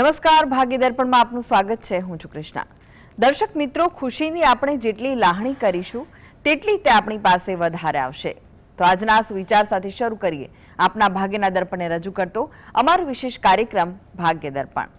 નમસ્કાર, ભાગ્ય દર્પણમાં આપનું સ્વાગત છે। હું છું કૃષ્ણા। દર્શક મિત્રો, ખુશીની આપણે જેટલી લાગણી કરીશું તેટલી તે આપણી પાસે વધારે આવશે। તો આજના આ વિચાર સાથે શરૂ કરીએ આપના ભાગ્યના દર્પણને રજૂ કરતો અમારો વિશેષ કાર્યક્રમ ભાગ્ય દર્પણ।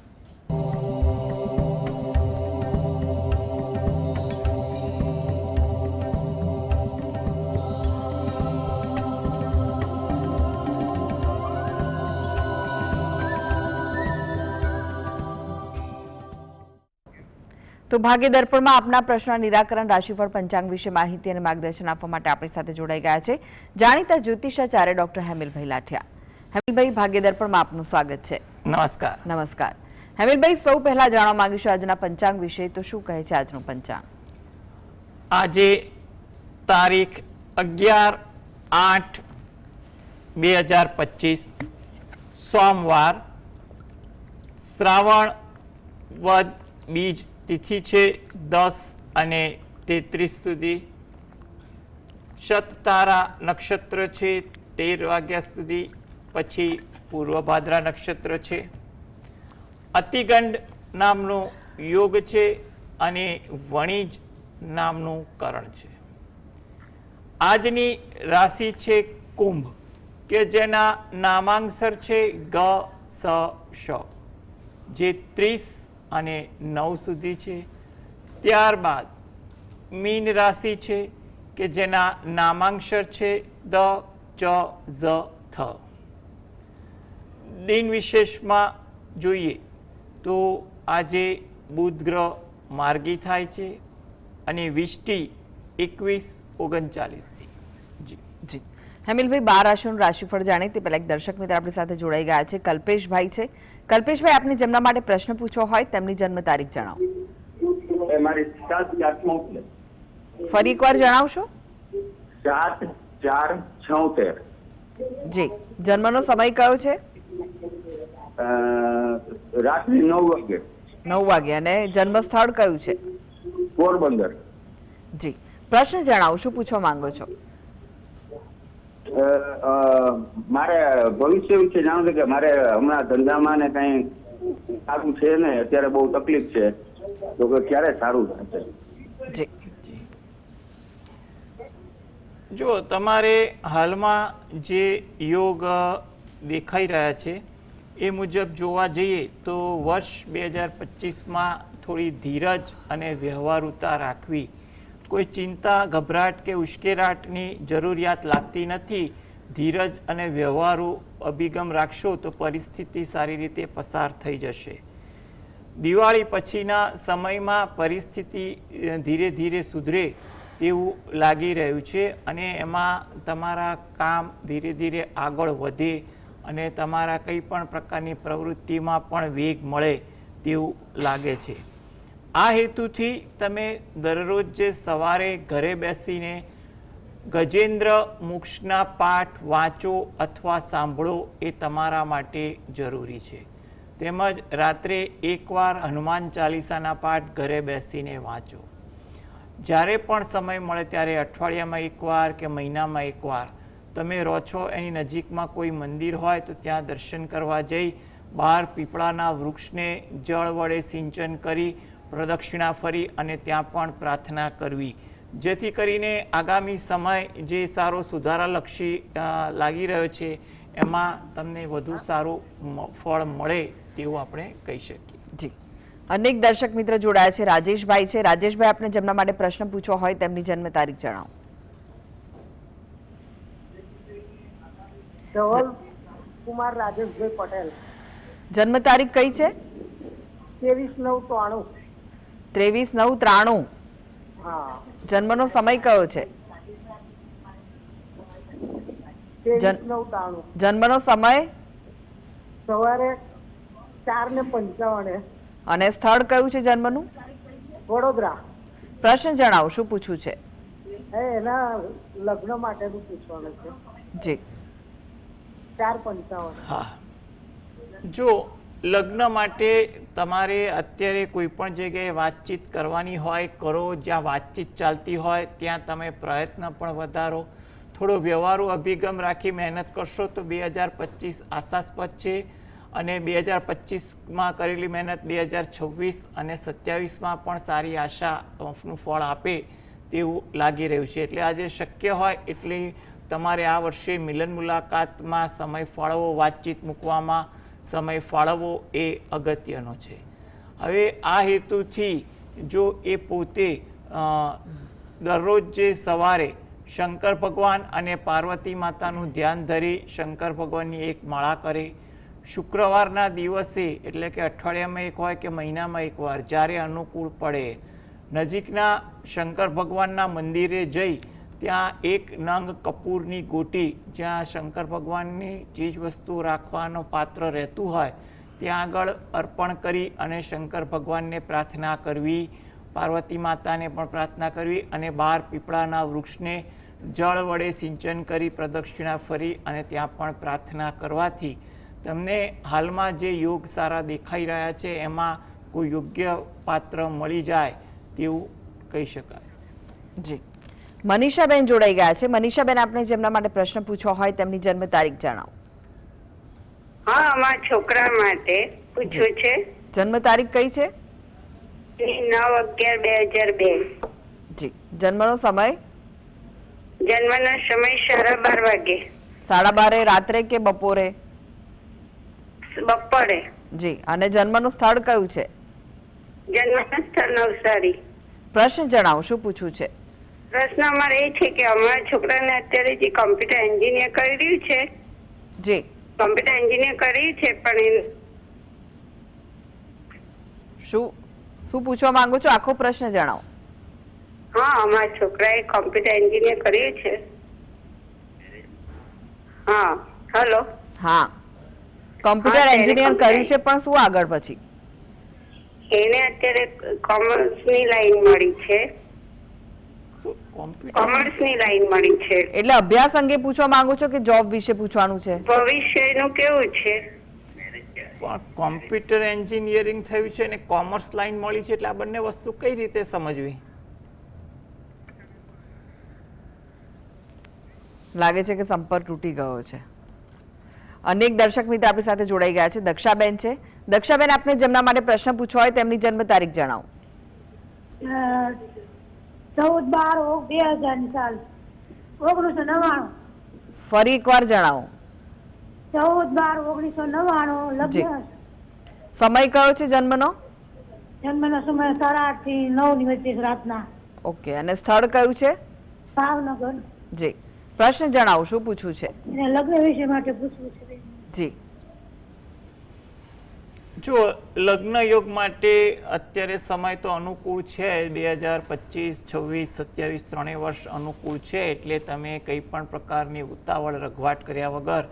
તો ભાગ્ય દર્પણમાં આપના પ્રશ્ન નિરાકરણ રાશિફળ પંચાંગ વિશે માહિતી અને માર્ગદર્શન આપવા માટે આપણી સાથે જોડાઈ ગયા છે જાણીતા જ્યોતિષાચાર્ય ડોક્ટર હેમિલભાઈ લાઠિયા। હેમિલભાઈ, ભાગ્ય દર્પણમાં આપનું સ્વાગત છે। નમસ્કાર। નમસ્કાર હેમિલભાઈ, સૌ પહેલા જાણવા માંગીશું આજના પંચાંગ વિશે। તો શું કહે છે આજનું પંચાંગ? આજે તારીખ 11/8/2025 સોમવાર, શ્રાવણ વદ બીજ તિથિ છે 10 અને 33 સુધી। શતતારા નક્ષત્ર છે 13 વાગ્યા સુધી, પછી પૂર્વ ભાદ્રા નક્ષત્ર છે। અતિગંડ નામનો યોગ છે અને વણિજ નામનું કરણ છે। આજની રાશિ છે કુંભ, કે જેના નામાંક્ષર છે ગ સ શ, જે 30 અને 9 સુધી છે। ત્યારબાદ મીન રાશિ છે કે જેના નામાંક્ષર છે દ ચ ઝ થ। દિન વિશેષમાં જોઈએ તો આજે બુધ ગ્રહ માર્ગી થાય છે અને વિષ્ટિ 21-39 થી। જી જી હેમિલભાઈ, 12 રાશિઓનું રાશિફળ જાણે તે પહેલા એક દર્શક મિત્ર આપણી સાથે જોડાઈ ગયા છે, કલ્પેશભાઈ છે। કલ્પેશભાઈ, આપને જેમના માટે પ્રશ્ન પૂછવો હોય તેમની જન્મ તારીખ જણાવો। ફરી એકવાર જણાવશો? 7/4/76। જી, જન્મનો સમય કયો છે? રાત્રિ 9 વાગે। 9 વાગે। અને જન્મ સ્થળ કયું છે? પોરબંદર। જી, પ્રશ્ન જણાવો, શું પૂછવા માંગો છો? મારે ભવિષ્ય વિશે જાણવું છે કે મારે હમણાં ધંધામાં ને કઈ સારું છે ને, અત્યારે બહુ તકલીફ છે, તો ક્યારે સારું થશે? જી, જો તમારે હાલમાં જે યોગ દેખાઈ રહ્યા છે એ મુજબ જોવા જઈએ તો વર્ષ 2025માં થોડી ધીરજ અને વ્યવહારુતા રાખવી। કોઈ ચિંતા, ગભરાટ કે ઉશ્કેરાટની જરૂરિયાત લાગતી નથી। ધીરજ અને વ્યવહારુ અભિગમ રાખશો તો પરિસ્થિતિ સારી રીતે પસાર થઈ જશે। દિવાળી પછીના સમયમાં પરિસ્થિતિ ધીરે ધીરે સુધરે તેવું લાગી રહ્યું છે અને એમાં તમારા કામ ધીરે ધીરે આગળ વધે અને તમારા કંઈ પણ પ્રકારની પ્રવૃત્તિમાં પણ વેગ મળે તેવું લાગે છે। આ હેતુથી તમે દરરોજ જે સવારે ઘરે બેસીને ગજેન્દ્ર મોક્ષના પાઠ વાંચો અથવા સાંભળો એ તમારા માટે જરૂરી છે। તેમજ રાત્રે એકવાર હનુમાન ચાલીસાના પાઠ ઘરે બેસીને વાંચો। જ્યારે પણ સમય મળે ત્યારે અઠવાડિયામાં એકવાર કે મહિનામાં એકવાર તમે રહો છો એની નજીકમાં કોઈ મંદિર હોય તો ત્યાં દર્શન કરવા જઈ બહાર પીપળાના વૃક્ષને જળ વડે સિંચન કરી પ્રદક્ષિણા ફરી અને ત્યાં પણ પ્રાર્થના કરવી, જેથી કરીને આગામી સમય જે સારો સુધારાલક્ષી લાગી રહ્યો છે એમાં તમને વધુ સારું ફળ મળે તેવું આપણે કહી શકીએ। જી, અનેક દર્શક મિત્ર જોડાયા છે। રાજેશભાઈ છે। રાજેશભાઈ, આપને જેમના માટે પ્રશ્ન પૂછવો હોય તેમની જન્મ તારીખ જણાવો। ધવલ કુમાર રાજેશભાઈ પટેલ। જન્મ તારીખ કઈ છે? 23/9/93। 23/9/93। હા। જન્મનો સમય કયો છે? 23/9/93। જન્મનો સમય? સવારે 4:55। અને સ્થળ કયું છે જન્મનું? વડોદરા। પ્રશ્ન જણાવો, શું પૂછવું છે? એના લગ્ન માટેનું પૂછવાનું છે। જી, 4:55। હા, જો લગ્ન માટે તમારે અત્યારે કોઈ પણ જગ્યાએ વાતચીત કરવાની હોય કરો, જ્યાં વાતચીત ચાલતી હોય ત્યાં તમે પ્રયત્ન પણ વધારો। થોડો વ્યવહારુ અભિગમ રાખી મહેનત કરશો તો 2025 આશાસ્પદ છે। અને 2025માં કરેલી મહેનત 2026 અને 27માં પણ સારી આશાનું ફળ આપે તેવું લાગી રહ્યું છે. એટલે આજે શક્ય હોય એટલી તમારે આ વર્ષે મિલન મુલાકાતમાં સમય ફાળવવો, વાતચીત મૂકવામાં સમય ફાળવવો એ અગત્યનો છે. હવે આ હેતુથી જો એ પોતે દરરોજ જે સવારે શંકર ભગવાન અને પાર્વતી માતાનું ધ્યાન ધરી શંકર ભગવાનની એક માળા કરે, શુક્રવારના દિવસે એટલે કે અઠવાડિયામાં એક હોય કે મહિનામાં એક વાર જ્યારે અનુકૂળ પડે નજીકના શંકર ભગવાનના મંદિરે જઈ ત્યાં એક નંગ કપૂરની ગોટી, જ્યાં શંકર ભગવાનની ચીજવસ્તુ રાખવાનો પાત્ર રહેતું હોય ત્યાં આગળ અર્પણ કરી અને શંકર ભગવાનને પ્રાર્થના કરવી, પાર્વતી માતાને પણ પ્રાર્થના કરવી અને બહાર પીપળાના વૃક્ષને જળ વડે સિંચન કરી પ્રદક્ષિણા ફરી અને ત્યાં પણ પ્રાર્થના કરવાથી તમને હાલમાં જે યોગ સારા દેખાઈ રહ્યા છે એમાં કોઈ યોગ્ય પાત્ર મળી જાય તેવું કહી શકાય. જી, મનીષાબેન જોડાઈ ગયા છે. મનીષાબેન, આપણે જેમના માટે પ્રશ્ન પૂછવો હોય તેમની જન્મ તારીખ જણાવો. હા, અમારા છોકરા માટે પૂછવું છે. જન્મ તારીખ કઈ છે? 9/11/2002. જી. જન્મનો સમય? જન્મનો સમય 12:30 વાગે. 12:30 રાત્રે કે બપોરે? બપોરે. જી. અને જન્મનું સ્થળ કયું છે? જન્મનું સ્થળ નવસારી. પ્રશ્ન જણાવો, શું પૂછવું છે? પ્રશ્ન અમારે એ છે કે અમારા છોકરાને અત્યારે જે કોમ્પ્યુટર એન્જિનિયર કરી રહ્યું છે, જી, કોમ્પ્યુટર એન્જિનિયર કર્યું છે પણ શું પૂછવા માંગો છો? આખો પ્રશ્ન જણાવો. હા, અમારા છોકરાએ કોમ્પ્યુટર એન્જિનિયર કર્યું છે. હા, હેલો. હા, કોમ્પ્યુટર એન્જિનિયર કર્યું છે પણ શું આગળ પછી? એને અત્યારે કોમર્સની લાઈન મળી છે. કોમર્સની લાઈન મળી છે. એટલે અભ્યાસ અંગે પૂછવા માંગો છો કે જોબ વિશે પૂછવાનું છે? ભવિષ્યનું કેવું છે? કોમ્પ્યુટર એન્જિનિયરિંગ થયું છે અને કોમર્સ લાઈન મળી છે એટલે આ બંને વસ્તુ કઈ રીતે સમજવી? લાગે છે કે સંપર્ક તૂટી ગયો છે. અનેક દર્શક મિત્ર આપણી સાથે જોડાઈ ગયા છે. દક્ષાબેન છે. દક્ષાબેન, આપને જેમના માટે પ્રશ્ન પૂછવો હોય તેમની જન્મ તારીખ જણાવો. 14/12/2000 સાલ 1999. ફરી એકવાર જણાવો. 14/12/1999 લગ્ન. સમય કયો છે જન્મનો? જન્મનો સમય 8:30 થી 9 ની વચ્ચે રાતના. ઓકે. અને સ્થળ કયું છે? ભાવનગર. જી. પ્રશ્ન જણાવો, શું પૂછવું છે? એને લગ્ન વિશે માટે પૂછવું છે. જી. જો લગ્ન યોગ માટે અત્યારે સમય તો અનુકૂળ છે. 2025, 26, 27 ત્રણેય વર્ષ અનુકૂળ છે. એટલે તમે કંઈ પણ પ્રકારની ઉતાવળ રઘવાટ કર્યા વગર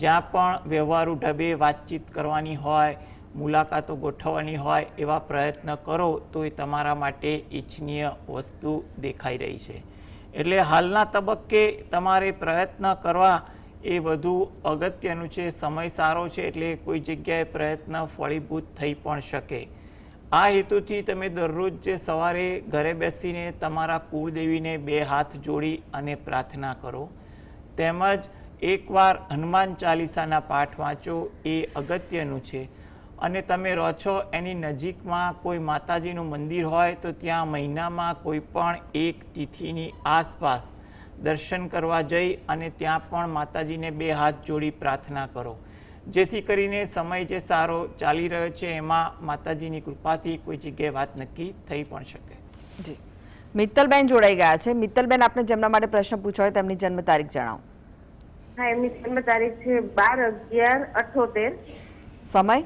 જ્યાં પણ વ્યવહારુ ઢબે વાતચીત કરવાની હોય, મુલાકાતો ગોઠવવાની હોય એવા પ્રયત્ન કરો તો એ તમારા માટે ઇચ્છનીય વસ્તુ દેખાઈ રહી છે. એટલે હાલના તબક્કે તમારે પ્રયત્ન કરવા એ વધુ અગત્યનું છે. સમય સારો છે એટલે કોઈ જગ્યાએ પ્રયત્ન ફળીભૂત થઈ પણ શકે. આ હેતુથી તમે દરરોજ જે સવારે ઘરે બેસીને તમારા કુળદેવીને 2 હાથ જોડી અને પ્રાર્થના કરો, તેમજ એકવાર હનુમાન ચાલીસાના પાઠ વાંચો, એ અગત્યનું છે. અને તમે રહો છો એની નજીકમાં કોઈ માતાજીનું મંદિર હોય તો ત્યાં મહિનામાં કોઈ પણ એક તિથિની આસપાસ દર્શન કરવા જઈ અને ત્યાં પણ માતાજીને 2 હાથ જોડી પ્રાર્થના કરો, જેથી કરીને સમય જે સારો ચાલી રહ્યો છે એમાં માતાજીની કૃપાથી કોઈ જગ્યાએ વાત નક્કી થઈ પણ શકે. જી. મિત્તલબેન જોડાઈ ગયા છે. મિત્તલબેન, આપને જેમના માટે પ્રશ્ન પૂછ્યો હોય તેમની જન્મ તારીખ જણાવો. હા, એમની જન્મ તારીખ છે 12/11/78. સમય?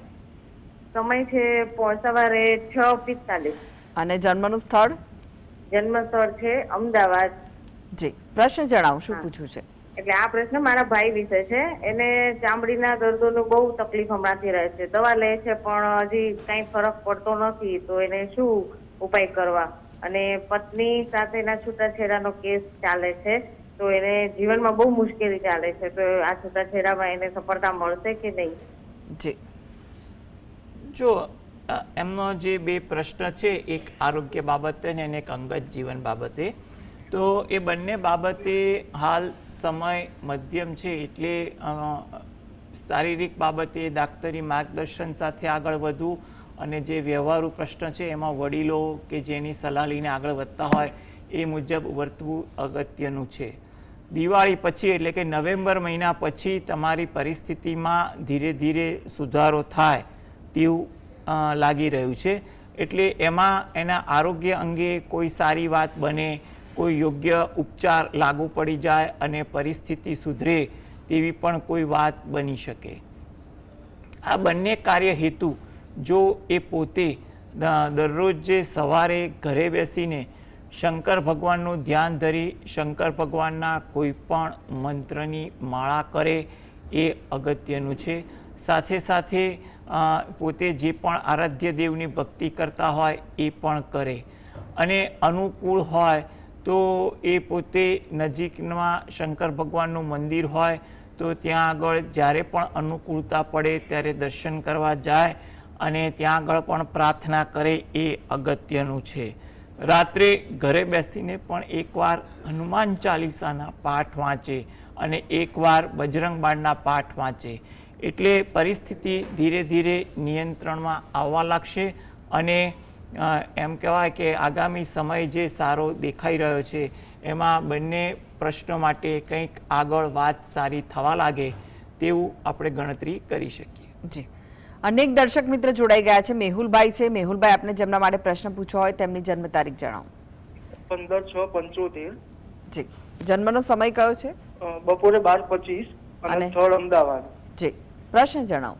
સમય છે સવારે 6:45. અને જન્મનું સ્થળ? જન્મ સ્થળ છે અમદાવાદ. જી. પ્રશ્ન જણાવો, શું પૂછવું છે? એટલે આ પ્રશ્ન મારા ભાઈ વિશે છે. એને ચામડીના દર્દોનું બહુ તકલીફ હમણાંથી રહે છે. દવા લે છે પણ હજી કઈ ફરક પડતો નથી. તો એને શું ઉપાય કરવા? અને પત્ની સાથેના છૂટાછેડાનો કેસ ચાલે છે તો એને જીવનમાં બહુ મુશ્કેલી ચાલે છે. તો આ છૂટાછેડામાં એને સફળતા મળશે કે નહીં? જી. જો એમનો જે 2 પ્રશ્ન છે, એક આરોગ્ય બાબતે અને એક અંગત જીવન બાબતે, તો એ બંને બાબતે હાલ સમય મધ્યમ છે એટલે શારીરિક બાબતે દાક્તરી માર્ગદર્શન સાથે આગળ વધવું અને જે વ્યવહારુ પ્રશ્ન છે એમાં વડીલો કે જેની સલાહ લઈને આગળ વધતા હોય એ મુજબ વર્તવું અગત્યનું છે. દિવાળી પછી એટલે કે નવેમ્બર મહિના પછી તમારી પરિસ્થિતિમાં ધીરે ધીરે સુધારો થાય તેવું લાગી રહ્યું છે. એટલે એમાં એના આરોગ્ય અંગે કોઈ સારી વાત બને, કોઈ યોગ્ય ઉપચાર લાગુ પડી જાય અને પરિસ્થિતિ સુધરે તેવી પણ કોઈ વાત બની શકે. આ બંને કાર્ય હેતુ જો એ પોતે દરરોજ જે સવારે ઘરે બેસીને શંકર ભગવાનનું ધ્યાન ધરી શંકર ભગવાનના કોઈ પણ મંત્રની માળા કરે એ અગત્યનું છે. સાથે સાથે પોતે જે પણ આરાધ્ય દેવની ભક્તિ કરતા હોય એ પણ કરે અને અનુકૂળ હોય તો એ પોતે નજીકમાં શંકર ભગવાનનું મંદિર હોય તો ત્યાં આગળ જ્યારે પણ અનુકૂળતા પડે ત્યારે દર્શન કરવા જાય અને ત્યાં આગળ પણ પ્રાર્થના કરે એ અગત્યનું છે. રાત્રે ઘરે બેસીને પણ એકવાર હનુમાન ચાલીસાના પાઠ વાંચે અને એકવાર બજરંગ બાણના પાઠ વાંચે એટલે પરિસ્થિતિ ધીરે ધીરે નિયંત્રણમાં આવવા લાગશે અને એમ કહેવાય કે આગામી સમય જે સારો દેખાઈ રહ્યો છે એમાં બંને પ્રશ્નો માટે કંઈક આગળ વાત સારી થવા લાગે તેવું આપણે ગણતરી કરી શકીએ. જી, અનેક દર્શક મિત્ર જોડાઈ ગયા છે. મેહુલભાઈ છે. મેહુલભાઈ, આપને જેમના માટે પ્રશ્ન પૂછવો હોય તેમની જન્મ તારીખ જણાવો. 15/6/75. જી, જન્મનો સમય કયો છે? બપોરે 12:25 અને સ્થળ અમદાવાદ. જી, પ્રશ્ન જણાવો.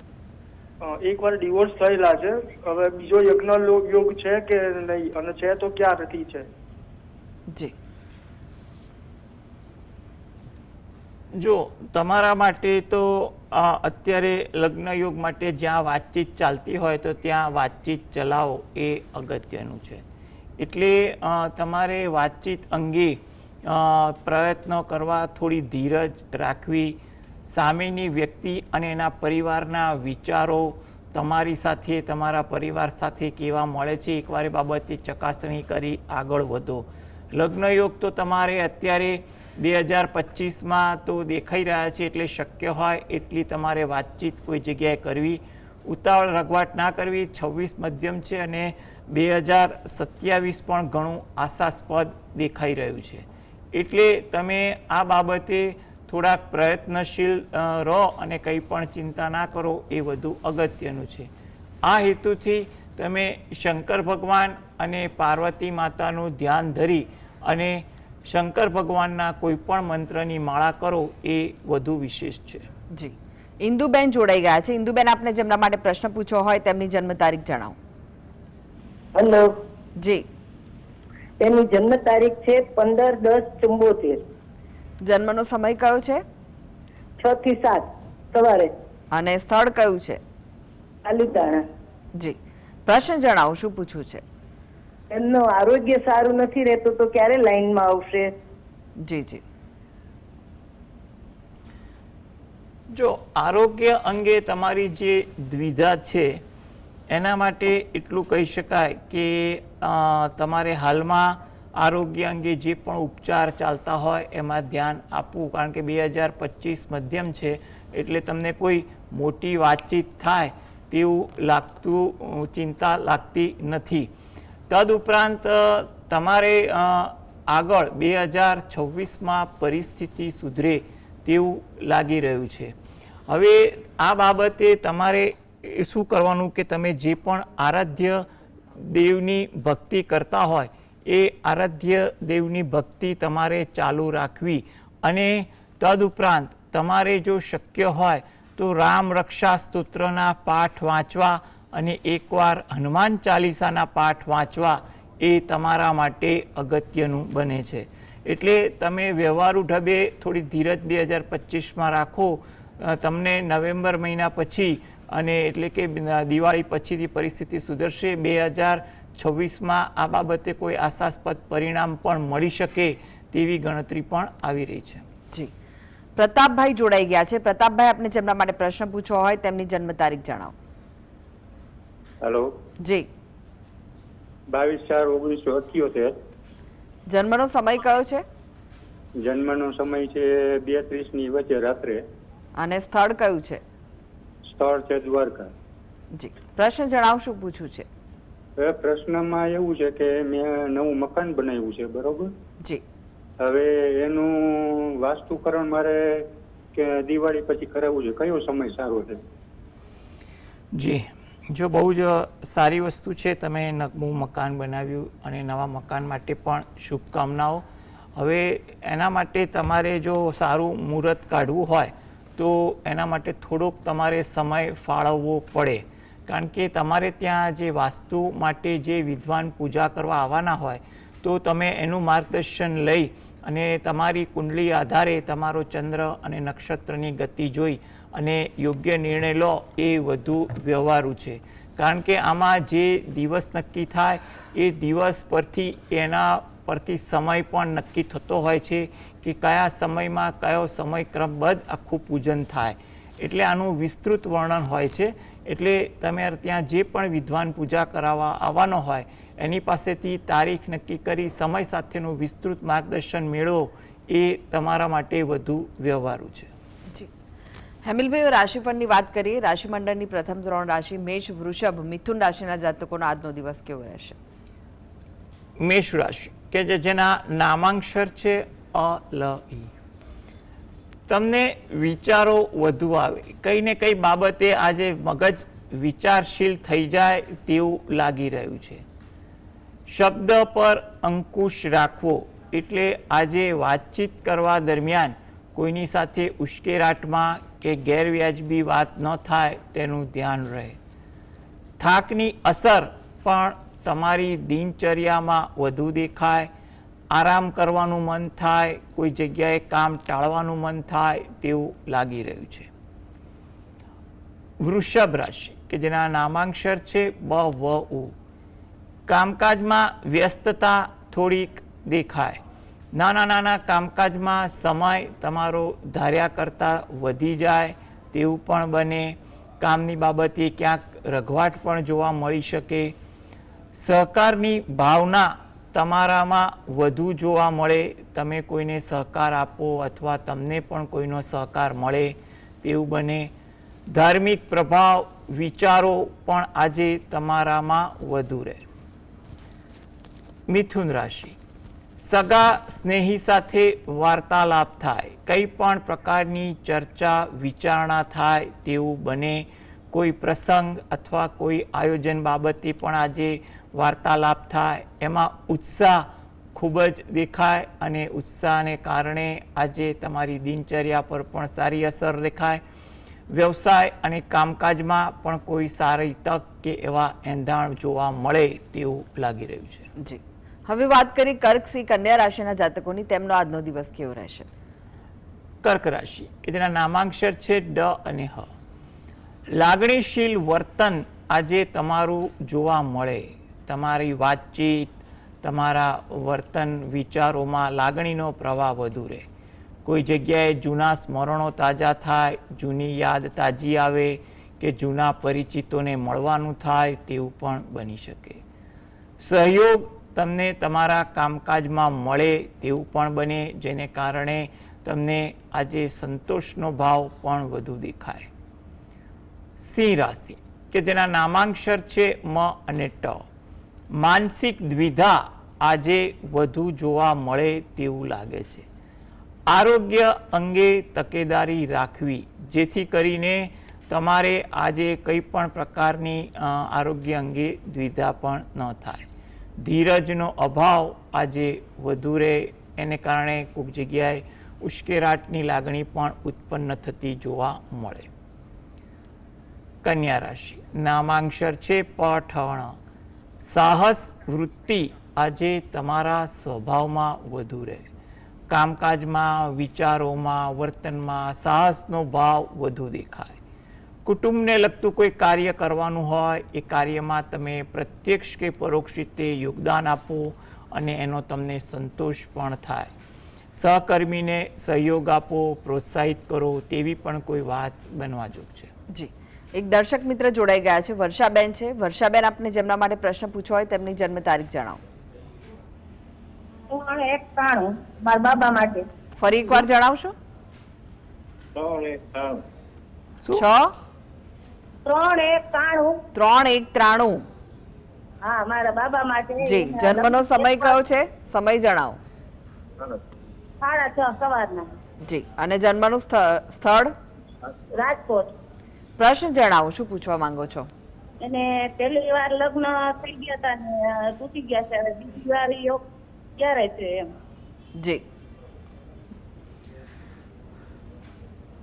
એકવાર ડિવોર્સ થયેલા છે, હવે બીજો યજ્ઞ યોગ છે કે નહીં અને છે તો ક્યારથી છે? જી, જો તમારા માટે તો અત્યારે લગ્ન યોગ માટે જ્યાં વાતચીત ચાલતી હોય તો ત્યાં વાતચીત ચલાવો એ અગત્યનું છે. એટલે તમારે વાતચીત અંગે પ્રયત્નો કરવા, થોડી ધીરજ રાખવી, સામેની વ્યક્તિ અને એના પરિવારના વિચારો તમારી સાથે તમારા પરિવાર સાથે કેવા મળે છે એકવાર એ બાબતે ચકાસણી કરી આગળ વધો. લગ્ન યોગ તો તમારે અત્યારે 2025માં તો દેખાઈ રહ્યા છે એટલે શક્ય હોય એટલી તમારે વાતચીત કોઈ જગ્યાએ કરવી, ઉતાવળ રઘવાટ ના કરવી. 26 મધ્યમ છે અને 2027 પણ ઘણું આશાસ્પદ દેખાઈ રહ્યું છે એટલે તમે આ બાબતે થોડાક પ્રયત્નશીલ રહો અને કંઈ પણ ચિંતા ના કરો એ વધુ અગત્યનું છે. આ હેતુથી તમે શંકર ભગવાન અને પાર્વતી માતાનું ધ્યાન ધરી અને શંકર ભગવાનના કોઈ પણ મંત્રની માળા કરો એ વધુ વિશેષ છે. જી, ઇન્દુબેન જોડાઈ ગયા છે. ઇન્દુબેન, આપને જેમના માટે પ્રશ્ન પૂછવો હોય તેમની જન્મ તારીખ જણાવો. હેલો. જી, તેની જન્મ તારીખ છે 15/10/74. જન્મનો સમય કયો છે? 6 થી 7 સવારે. અને સ્થળ કયું છે? પાલીતાણા. જી, પ્રશ્ન જણાવો, શું પૂછવું છે? એમનું આરોગ્ય સારું નથી રહેતું તો ક્યારે લાઈનમાં આવશે? જી જી, જો આરોગ્ય અંગે તમારી જે દ્વિધા છે એના માટે એટલું કહી શકાય કે તમારે હાલમાં આરોગ્ય અંગે જે પણ ઉપચાર ચાલતા હોય એમાં ધ્યાન આપવું, કારણ કે 2025 મધ્યમ છે એટલે તમને કોઈ મોટી વાતચીત થાય તેવું લાગતું, ચિંતા લાગતી નથી. તદુપરાંત તમારે આગળ 2026માં પરિસ્થિતિ સુધરે તેવું લાગી રહ્યું છે. હવે આ બાબતે તમારે શું કરવાનું કે તમે જે પણ આરાધ્ય દેવની ભક્તિ કરતા હોય એ આરાધ્ય દેવની ભક્તિ તમારે ચાલુ રાખવી અને તદુપરાંત તમારે જો શક્ય હોય તો રામ રક્ષા સ્તોત્રના પાઠ વાંચવા અને એકવાર હનુમાન ચાલીસાના પાઠ વાંચવા એ તમારા માટે અગત્યનું બને છે. એટલે તમે વ્યવહારુ ઢબે થોડી ધીરજ 2025માં રાખો. તમને નવેમ્બર મહિના પછી અને એટલે કે દિવાળી પછીથી પરિસ્થિતિ સુધરશે. 2026માં આ બાબતે કોઈ આશાસ્પદ પરિણામ પણ મળી શકે તેવી ગણતરી પણ આવી રહી છે. જી, પ્રતાપભાઈ જોડાઈ ગયા છે. પ્રતાપભાઈ, આપને જેમના માટે પ્રશ્ન પૂછવો હોય તેમની જન્મ તારીખ જણાવો. હેલો. જી, 22/4/1978. જન્મનો સમય કયો છે? જન્મનો સમય છે 2:30 ની વચ્ચે રાત્રે. અને સ્થળ કયું છે? સ્થળ છે દ્વારકા. જી, પ્રશ્ન જણાવો, શું પૂછવું છે? હવે પ્રશ્નમાં એવું છે કે મેં નવું મકાન બનાવ્યું છે, બરોબર? જી. હવે એનું વાસ્તુકરણ મારે કે દિવાળી પછી કરાવવું છે, કયો સમય સારો છે? જી, જો બહુ જ સારી વસ્તુ છે, તમે નવું મકાન બનાવ્યું અને નવા મકાન માટે પણ શુભકામનાઓ. હવે એના માટે તમારે જો સારું મુહૂર્ત કાઢવું હોય તો એના માટે થોડોક તમારે સમય ફાળવવો પડે, કારણ કે તમારે ત્યાં જે વાસ્તુ માટે જે વિદ્વાન પૂજા કરવા આવવાના હોય તો તમે એનું માર્ગદર્શન લઈ અને તમારી કુંડલી આધારે તમારો ચંદ્ર અને નક્ષત્રની ગતિ જોઈ અને યોગ્ય નિર્ણય લો એ વધુ વ્યવહારુ છે. કારણ કે આમાં જે દિવસ નક્કી થાય એ દિવસ પરથી એના પરથી સમય પણ નક્કી થતો હોય છે કે કયા સમયમાં કયો સમયક્રમબદ્ધ આખું પૂજન થાય. એટલે આનું વિસ્તૃત વર્ણન હોય છે. એટલે તમે ત્યાં જે પણ વિદ્વાન પૂજા કરાવવા આવવાનો હોય એની પાસેથી તારીખ નક્કી કરી સમય સાથેનું વિસ્તૃત માર્ગદર્શન મેળવો એ તમારા માટે વધુ વ્યવહારુ છે. જી, હેમિલભાઈ, રાશિફળની વાત કરીએ. રાશિમંડળની પ્રથમ 3 રાશિ મેષ, વૃષભ, મિથુન રાશિના જાતકોનો આજનો દિવસ કેવો રહેશે? મેષ રાશિ કે જેના નામાંક્ષર છે અ, લ, ઈ. તમને વિચારો વધુ આવે, કઈ ને કઈ બાબતે આજે મગજ વિચારશીલ થઈ જાય તેવું લાગી રહ્યું છે. શબ્દ પર અંકુશ રાખવો, એટલે આજે વાતચીત કરવા દરમિયાન કોઈની સાથે ઉશ્કેરાટમાં કે ગેરવ્યાજબી વાત ન થાય તેનું ધ્યાન રહે. થાકની અસર પણ તમારી દિનચર્યામાં વધુ દેખાય. આરામ કરવાનું મન થાય, કોઈ જગ્યાએ કામ ટાળવાનું મન થાય તેવું લાગી રહ્યું છે. વૃષભ રાશિ કે જેના નામાંક્ષર છે બ, વ, ઉ. કામકાજમાં વ્યસ્તતા થોડીક દેખાય. નાના નાના કામકાજમાં સમય તમારો ધાર્યા કરતાં વધી જાય તેવું પણ બને. કામની બાબતે ક્યાંક રઘવાટ પણ જોવા મળી શકે. સહકારની ભાવના તમારામાં વધુ જોવા મળે. તમે કોઈને સહકાર આપો અથવા તમને પણ કોઈનો સહકાર મળે તેવું બને. ધાર્મિક પ્રભાવ, વિચારો પણ આજે તમારામાં વધુ રહે. મિથુન રાશિ, સગા સ્નેહી સાથે વાર્તાલાપ થાય, કંઈ પણ પ્રકારની ચર્ચા વિચારણા થાય તેવું બને. કોઈ પ્રસંગ અથવા કોઈ આયોજન બાબતે પણ આજે વાર્તાલાપ થાય. એમાં ઉત્સાહ ખૂબ જ દેખાય અને ઉત્સાહને કારણે આજે તમારી દિનચર્યા પર પણ સારી અસર દેખાય. વ્યવસાય અને કામકાજમાં પણ કોઈ સારી તક કે એવા એંધાણ જોવા મળે તેવું લાગી રહ્યું છે. જી, હવે વાત કરી કર્ક, સિંહ, કન્યા રાશિના જાતકોની. તેમનો આજનો દિવસ કેવો રહેશે? કર્ક રાશિ કે જેના નામાંક્ષર છે ડ અને હ. લાગણીશીલ વર્તન આજે તમારું જોવા મળે. તમારી વાતચીત, તમારા વર્તન વિચારોમાં લાગણીનો પ્રવાહ વધુ રહે. કોઈ જગ્યાએ જૂના સ્મરણો તાજા થાય, જૂની યાદ તાજી આવે કે જૂના પરિચિતોને મળવાનું થાય તેવું પણ બની શકે. સહયોગ તમને તમારા કામકાજમાં મળે તેવું પણ બને, જેને કારણે તમને આજે સંતોષનો ભાવ પણ વધુ દેખાય. સિંહ રાશિ કે જેના નામાંક્ષર છે મ અને ટ. માનસિક દ્વિધા આજે વધુ જોવા મળે તેવું લાગે છે. આરોગ્ય અંગે તકેદારી રાખવી, જેથી કરીને તમારે આજે કંઈ પણ પ્રકારની આરોગ્ય અંગે દ્વિધા પણ ન થાય. ધીરજનો અભાવ આજે વધુ રહે, એને કારણે કોઈક જગ્યાએ ઉશ્કેરાટની લાગણી પણ ઉત્પન્ન થતી જોવા મળે. કન્યા રાશિ, નામાંક્ષર છે પ, ઠ, ણ. સાહસ વૃત્તિ આજે તમારા સ્વભાવમાં વધુ રહે. કામકાજમાં, વિચારોમાં, વર્તનમાં સાહસનો ભાવ વધુ દેખાય. કુટુંબને લગતું કોઈ કાર્ય કરવાનું હોય એ કાર્યમાં તમે પ્રત્યક્ષ કે પરોક્ષ રીતે યોગદાન આપો અને એનો તમને સંતોષ પણ થાય. સહકર્મીને સહયોગ આપો, પ્રોત્સાહિત કરો તેવી પણ કોઈ વાત બનવા જોગ છે. જી, એક દર્શક મિત્ર જોડાઈ ગયા છે, વર્ષાબેન છે. વર્ષાબેન, આપને જેમના માટે પ્રશ્ન પૂછવો હોય તેમની જન્મ તારીખ જણાવો. 1/93 મારા બાબા માટે. ફરી એકવાર જણાવશો? 3/1/93. 6 3-1-93. 3-1-93. હા, મારા બાબા માટે. જી, જન્મનો સમય કયો છે? સમય જણાવો. 6:30 સવારના. જી, અને જન્મનું સ્થળ? રાજકોટ. પ્રશ્ન જણાવો, શું પૂછવા માંગો છો? એને પહેલી વાર લગ્ન થઈ ગયા હતા ને તૂટી ગયા છે. હવે બીજી વાર યોગ ક્યારે છે એમ? જી,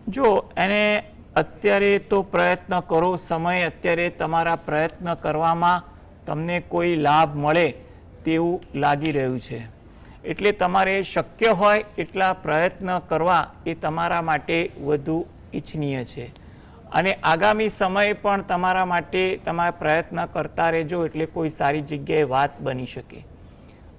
જો એને અત્યારે તો પ્રયત્ન કરો, સમય અત્યારે તમારા પ્રયત્ન કરવામાં તમને કોઈ લાભ મળે તેવું લાગી રહ્યું છે, એટલે તમારે શક્ય હોય એટલા પ્રયત્ન કરવા એ તમારા માટે વધુ ઈચ્છનીય છે. અને આગામી સમય પણ તમારા માટે તમારે પ્રયત્ન કરતા રહેજો, એટલે કોઈ સારી જગ્યાએ વાત બની શકે.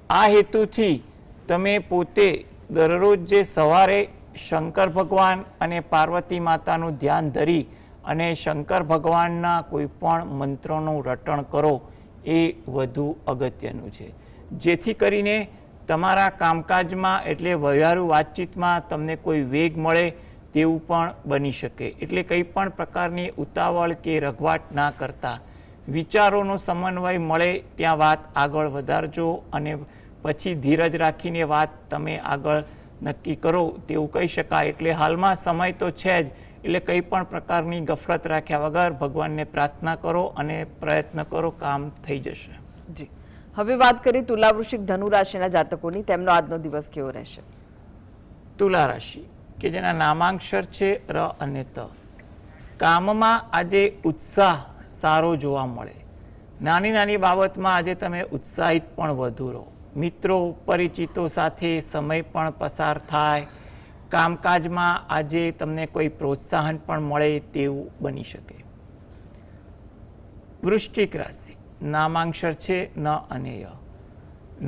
આ હેતુથી તમે પોતે દરરોજ જે સવારે શંકર ભગવાન અને પાર્વતી માતાનું ધ્યાન ધરી અને શંકર ભગવાનના કોઈ પણ મંત્રોનું રટણ કરો એ વધુ અગત્યનું છે, જેથી કરીને તમારા કામકાજમાં એટલે વ્યવહારુ વાતચીતમાં તમને કોઈ વેગ મળે તેવું પણ બની શકે. એટલે કંઈ પણ પ્રકારની ઉતાવળ કે રઘવાટ ના કરતા વિચારોનો સમન્વય મળે ત્યાં વાત આગળ વધારજો અને પછી ધીરજ રાખીને વાત તમે આગળ નક્કી કરો તેવું કહી શકાય. એટલે હાલમાં સમય તો છે જ, એટલે કંઈ પણ પ્રકારની ગફલત રાખ્યા વગર ભગવાનને પ્રાર્થના કરો અને પ્રયત્ન કરો, કામ થઈ જશે. જી, હવે વાત કરીએ તુલા, વૃશ્ચિક, ધનુ રાશિના જાતકોની. તેમનો આજનો દિવસ કેવો રહેશે? તુલા રાશિ કે જેના નામાંક્ષર છે ર અને ત. કામમાં આજે ઉત્સાહ સારો જોવા મળે. નાની નાની બાબતમાં આજે તમે ઉત્સાહિત પણ વધુ રહો. મિત્રો પરિચિતો સાથે સમય પણ પસાર થાય. કામકાજમાં આજે તમને કોઈ પ્રોત્સાહન પણ મળે તેવું બની શકે. વૃશ્ચિક રાશિ, નામાંક્ષર છે ન અને ય.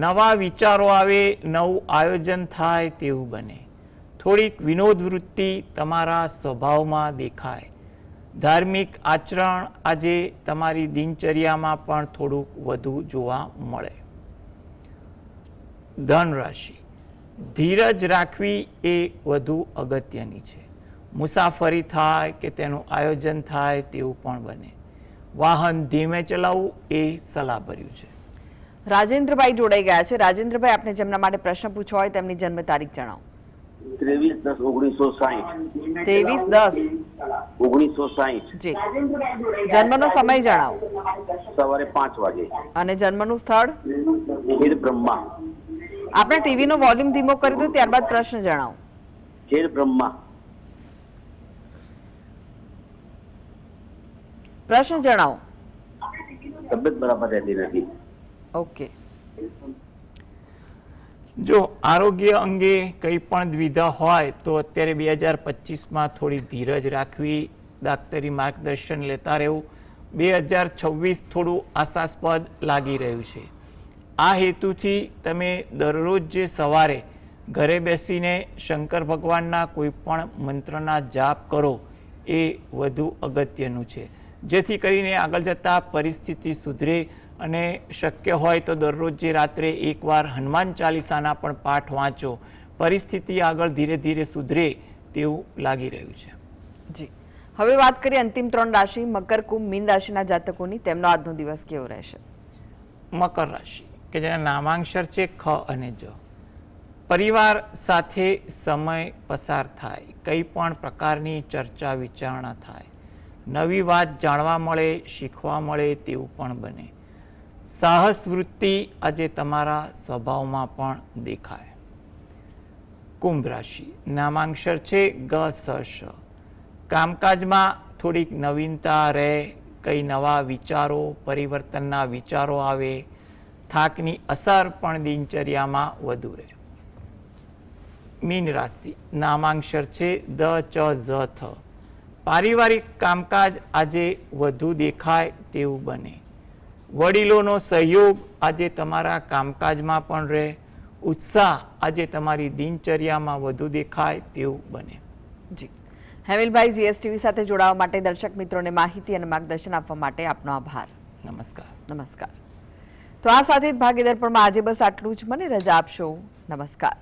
નવા વિચારો આવે, નવું આયોજન થાય તેવું બને. થોડીક વિનોદ વૃત્તિ તમારા સ્વભાવમાં દેખાય. ધાર્મિક આચરણ આજે તમારી દિનચર્યામાં પણ થોડુંક વધુ જોવા મળે. ધન રાશિ, ધીરજ રાખવી એ વધુ અગત્યની છે. મુસાફરી થાય કે તેનું આયોજન થાય તેવું પણ બને. વાહન ધીમે ચલાવવું એ સલાહભર્યું છે. રાજેન્દ્રભાઈ જોડાઈ ગયા છે. રાજેન્દ્રભાઈ, આપને જેમના માટે પ્રશ્ન પૂછવો હોય તેમની જન્મ તારીખ જણાવો. 23/10/1960. 23/10/1960. જી, જન્મનો સમય જણાવો. સવારે 5 વાગે. અને જન્મનું સ્થળ? ખેડ બ્રહ્મા. આપણે ટીવી નો વોલ્યુમ ધીમો કરી દો, ત્યારબાદ પ્રશ્ન જણાવો. ખેડ બ્રહ્મા. પ્રશ્ન જણાવો. તબિયત બરાબર રહેતી નથી. ઓકે. જો આરોગ્ય અંગે કંઈ પણ દ્વિધા હોય તો અત્યારે 2025માં થોડી ધીરજ રાખવી, ડાક્ટરી માર્ગદર્શન લેતા રહેવું. 2026 થોડું આશાસ્પદ લાગી રહ્યું છે. આ હેતુથી તમે દરરોજ જે સવારે ઘરે બેસીને શંકર ભગવાનના કોઈ પણ મંત્રના જાપ કરો એ વધુ અગત્યનું છે, જેથી કરીને આગળ જતાં પરિસ્થિતિ સુધરે. અને શક્ય હોય તો દરરોજ જે રાત્રે એકવાર હનુમાન ચાલીસાના પણ પાઠ વાંચો. પરિસ્થિતિ આગળ ધીરે ધીરે સુધરે તેવું લાગી રહ્યું છે. જી, હવે વાત કરીએ અંતિમ 3 રાશિ મકર, કુંભ, મીન રાશિના જાતકોની. તેમનો આજનો દિવસ કેવો રહેશે? મકર રાશિ કે જેના નામાંક્ષર છે ખ અને જ. પરિવાર સાથે સમય પસાર થાય, કંઈ પણ પ્રકારની ચર્ચા વિચારણા થાય, નવી વાત જાણવા મળે, શીખવા મળે તેવું પણ બને. સાહસ વૃત્તિ આજે તમારા સ્વભાવમાં પણ દેખાય. કુંભ રાશિ, નામાંક્ષર છે ગ સ શ. કામકાજમાં થોડીક નવીનતા રહે, કઈ નવા વિચારો, પરિવર્તનના વિચારો આવે. થાકની અસર પણ દિનચર્યામાં વધુ રહે. મીન રાશિ, નામાંક્ષર છે દ ચ ઝ થ. પારિવારિક કામકાજ આજે વધુ દેખાય તેવું બને. વડીલોનો સહયોગ આજે તમારા કામકાજમાં પણ રહે. ઉત્સાહ આજે તમારી દિનચર્યામાં વધુ દેખાય તેવું બને. જી, હેમિલભાઈ, જીએસટીવી સાથે જોડાવા માટે દર્શક મિત્રોને માહિતી અને માર્ગદર્શન આપવા માટે આપનો આભાર. નમસ્કાર. નમસ્કાર. તો આ સાથે જ ભાગીદાર પણ આજે બસ આટલું જ. મને રજા આપશો. નમસ્કાર.